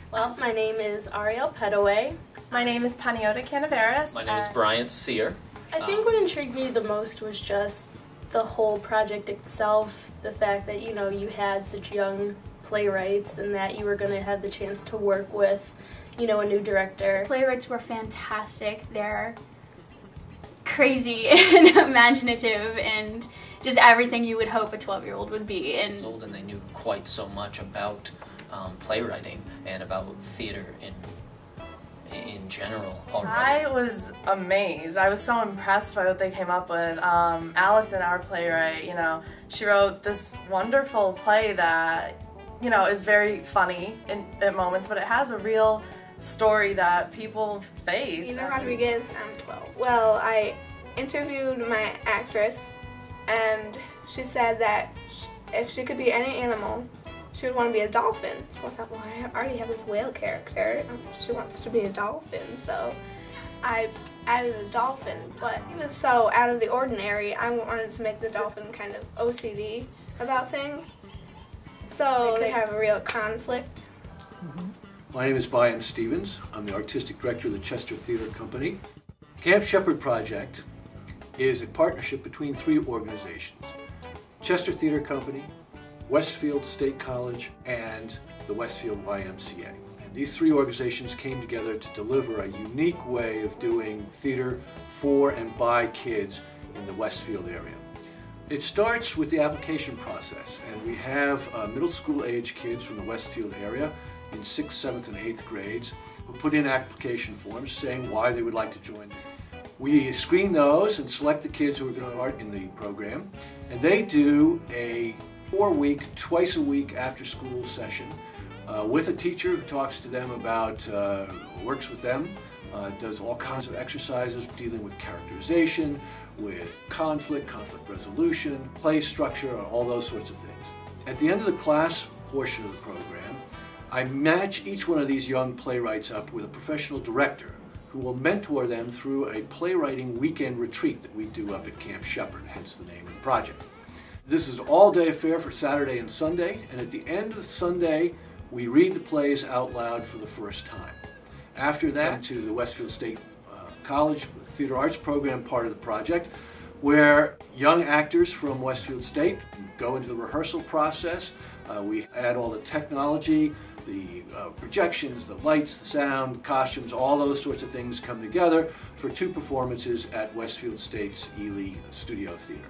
Well, my name is Ariel Petaway. My name is Paniota Canaveras. My name is Brian Sear. I think what intrigued me the most was just the whole project itself, the fact that, you know, you had such young playwrights and that you were going to have the chance to work with, you know, a new director. Playwrights were fantastic. They're crazy and imaginative and just everything you would hope a 12-year-old would be. And they knew quite so much about playwriting and about theater in general already. I was amazed. I was so impressed by what they came up with. Allison, our playwright, you know, she wrote this wonderful play that, you know, is very funny at moments, but it has a real story that people face. Nina Rodriguez, I'm 12. Well, I interviewed my actress and she said that if she could be any animal, she would want to be a dolphin. So I thought, well, I already have this whale character. She wants to be a dolphin, so I added a dolphin. But it was so out of the ordinary, I wanted to make the dolphin kind of OCD about things, so they have a real conflict. My name is Brian Stevens. I'm the artistic director of the Chester Theater Company. Camp Shepard Project is a partnership between three organizations: Chester Theater Company, Westfield State College, and the Westfield YMCA. And these three organizations came together to deliver a unique way of doing theater for and by kids in the Westfield area. It starts with the application process, and we have middle school age kids from the Westfield area in 6th, 7th, and 8th grades who put in application forms saying why they would like to join. We screen those and select the kids who are going to art in the program, and they do a 4-week, twice-a-week after-school session with a teacher who talks to them about, works with them, does all kinds of exercises dealing with characterization, with conflict resolution, play structure, all those sorts of things. At the end of the class portion of the program, I match each one of these young playwrights up with a professional director who will mentor them through a playwriting weekend retreat that we do up at Camp Shepard, hence the name of the project. This is all-day affair for Saturday and Sunday, and at the end of Sunday, we read the plays out loud for the first time. After that, to the Westfield State College Theater Arts Program part of the project, where young actors from Westfield State go into the rehearsal process. We add all the technology, the projections, the lights, the sound, costumes, all those sorts of things come together for 2 performances at Westfield State's Ely Studio Theater.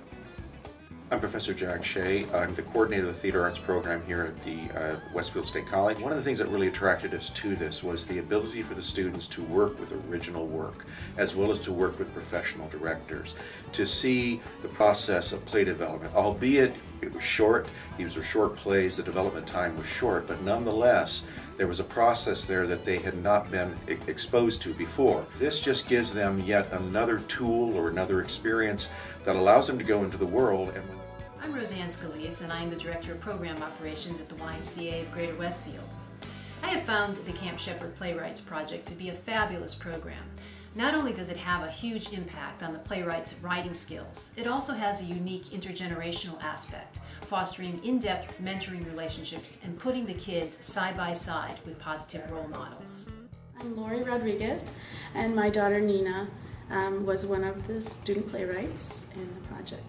I'm Professor Jack Shea. I'm the coordinator of the Theater Arts program here at the Westfield State College. One of the things that really attracted us to this was the ability for the students to work with original work, as well as to work with professional directors, to see the process of play development. Albeit it was short, these were short plays, the development time was short, but nonetheless, there was a process there that they had not been exposed to before. This just gives them yet another tool or another experience that allows them to go into the world. And I'm Roseanne Scalise, and I am the Director of Program Operations at the YMCA of Greater Westfield. I have found the Camp Shepard Playwrights Project to be a fabulous program. Not only does it have a huge impact on the playwrights' writing skills, it also has a unique intergenerational aspect, fostering in-depth mentoring relationships and putting the kids side by side with positive role models. I'm Lori Rodriguez, and my daughter Nina was one of the student playwrights in the project.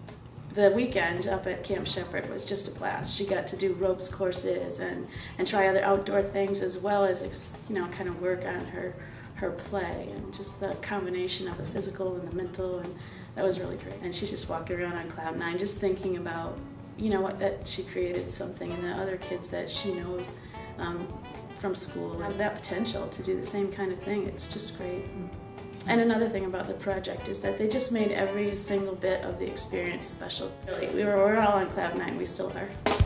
the weekend up at Camp Shepard was just a blast. She got to do ropes courses and try other outdoor things, as well as, you know, kind of work on her play, and just the combination of the physical and the mental, and that was really great. And she's just walking around on cloud nine, just thinking about, you know, that she created something, and the other kids that she knows from school have that potential to do the same kind of thing. It's just great. And another thing about the project is that they just made every single bit of the experience special. Really, we're all on cloud nine. We still are.